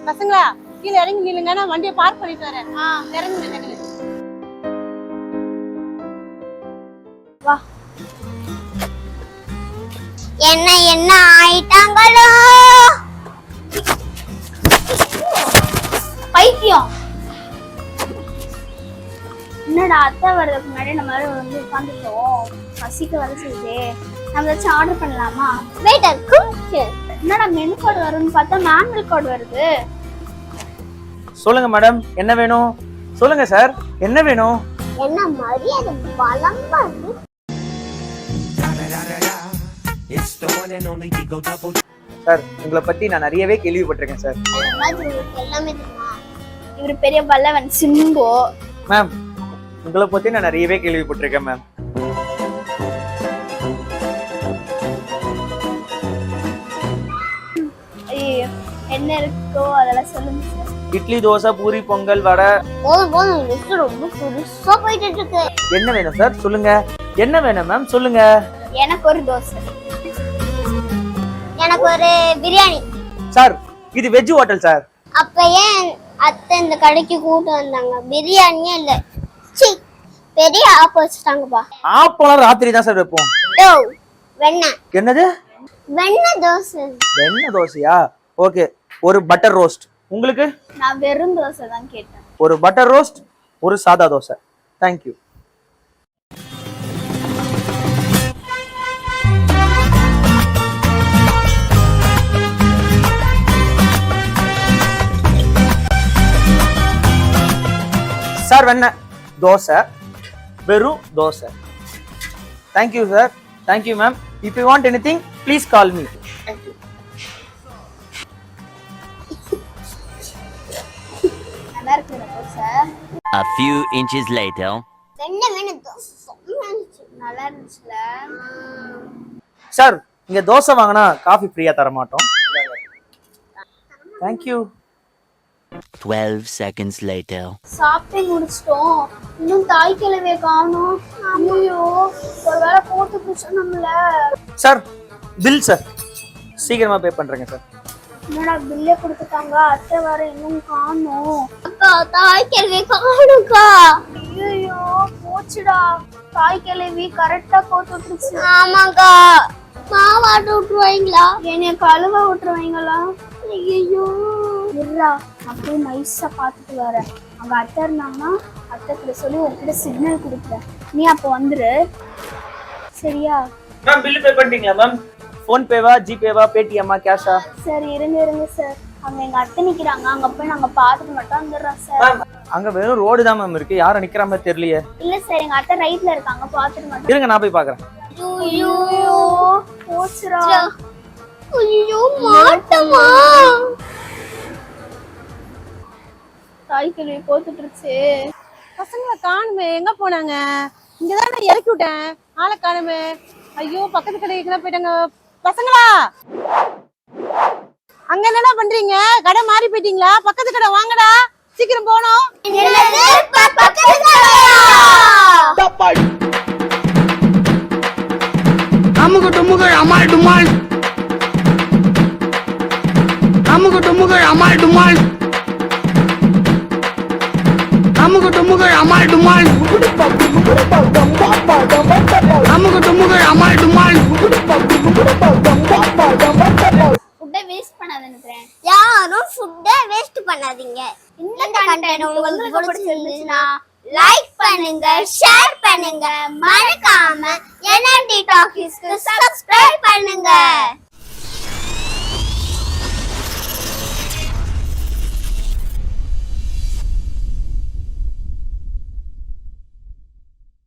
பசங்களா கீழே இறங்கி நில்லுங்க, நான் வண்டியை பார்க் பண்ணிட்டு வரேன். இறங்குங்க. வா. என்ன ஆயிட்டாங்களோ பைத்தியம். என்னடா அத்தை வர்றதுக்கு முன்னாடி நம்ம வந்து உட்காந்துட்டோம், பசிக்க வர செய்யுது, நம்ம ஏதாச்சும் ஆர்டர் பண்ணலாமா? Waiter cook. என்னடா மெனு கோட் வரும்னு பார்த்தா மேனுவல் கோட் வருது. சொல்லுங்க மேடம், என்ன வேணும்? சொல்லுங்க சார், என்ன வேணும்? என்ன மரியாதை பலமா இருக்கு. சார், உங்களை பத்தி நான் நிறையவே கேள்விப்பட்டிருக்கேன் சார். எல்லாமே தெரியுமா? இவரு பெரிய பல்லவன் சிம்பு. மேம், உங்களை பத்தி நான் நிறையவே கேள்விப்பட்டிருக்கேன் மேம். என்ன இருக்கோ அதெல்லாம் சொல்லுங்க சார். இட்லி, தோசை, பூரி, பொங்கல், வடை. போதும் லிஸ்ட் ரொம்ப புதுசா போயிட்டு இருக்கு. என்ன வேணும் சார்? சொல்லுங்க. என்ன வேணும் மேம்? சொல்லுங்க. எனக்கு ஒரு தோசை. எனக்கு ஒரு பிரியாணி. சார், இது வெஜ் ஹோட்டல் சார். அப்ப ஏன் அத்தை இந்த கடைக்கு கூட்டு வந்தாங்க? பிரியாணியே இல்ல, சி பெரிய ஆப் வச்சுட்டாங்கப்பா. ஆப்பெல்லாம் ராத்திரி தான் சார் வைப்போம். ஓ வெண்ணெய். என்னது? வெண்ணெய் தோசை. வெண்ணெய் தோசையா? ஓகே, ஒரு பட்டர் ரோஸ்ட். உங்களுக்கு? நான் வெறும் தோசை தான் கேட்டேன். ஒரு பட்டர் ரோஸ்ட், ஒரு சாதா தோசை. தேங்க்யூ. சார், வெண்ணெய் தோசை, வெறும் dosa. Thank you sir. Thank you ma'am. If you want anything please call me. Thank you. நல்லா இருக்கு dosa. A few inches later. வெண்ணெய் தோசை நல்லா இருந்துச்சுல. சார், இங்க தோசை வாங்கினா காஃபி ஃப்ரீயா தர மாட்டோம். தேங்க்யூ. 12 seconds later. சாப்பிட்டு முடிச்சிட்டோம், இன்னும் தாய் கிழவியை காணோம். ஐயோ, ஒருவேளை போட்டு குடிச்சோம்ல. Sir, bill sir. சீக்கிரமா பே பண்றேங்க சார். என்னடா பில்லே கொடுத்துட்டாங்க, அத்தை வர இன்னும் காணோம். அக்கா, தாய் கிழவியை காணும்க்கா. ஐயோ போச்சுடா, தாய் கிழவி கரெக்டா போட்டு விட்டுருச்சு. ஆமாக்கா. மாவாட்ட விட்டுருவாங்களா? என்னைய கழுவ விட்டுருவாங்களா? ஐயோ இருடா, அப்படியே நைஸா பாத்துட்டு வரேன். அங்க அத்தை இருந்தாங்கன்னா அத்தை கிட்ட சொல்லி உங்ககிட்ட சிக்னல் கொடுக்குறேன், நீ அப்போ வந்துரு சரியா? மேம், பில் பே பண்ணிட்டீங்களா மேம்? ஃபோன் பேவா, ஜிபேவா, பேடிஎம்மா, கேஷா? சரி இருங்க சார், அங்க எங்க அத்தை நிக்கிறாங்க, அங்க போய் நாங்க பாத்துட்டு மட்டும் வந்துடுறோம் சார். மேம், அங்க வெறும் ரோடு தான் மேம் இருக்கு, யாரும் நிக்கிற மாதிரி தெரியலையே. இல்ல சார், எங்க அத்தை ரைட்ல இருக்காங்க, பாத்துட்டு மட்டும். இருங்க, நான் போய் பாக்குறேன். ஐயோ போச்சுடா. ஐயோ மாட்டமா, தாய் கிழவி போட்டுருச்சு. பசங்களை காணுமே, எங்க போனாங்க? இங்கதான் நான் இறக்கி விட்டேன், ஆளை காணுமே. ஐயோ, பக்கத்து கடைக்கு போயிட்டாங்க. பசங்களா, அங்க என்னடா பண்றீங்க? கடை மாறி போயிட்டீங்களா? பக்கத்து கடை வாங்கடா, சீக்கிரம் போனோம். அமுகு டுமுகள் அமால் டுமால், அமுகு டுமுகள் அமால் டுமால், அமுகு டுமுகள் அமால் டுமால், அமுகு டுமுகள் அமால் டுமால். ஃபுட்டை வேஸ்ட் பண்ணாதீங்க. யாரும் ஃபுட்டை வேஸ்ட் பண்ணாதீங்க. இந்த கண்டென்ட் உங்களுக்கு பிடிச்சிருந்துச்சுன்னா லைக் பண்ணுங்க, ஷேர் பண்ணுங்க, மறக்காம NMD டாக்கீஸ்க்கு சப்ஸ்கிரைப் பண்ணுங்க.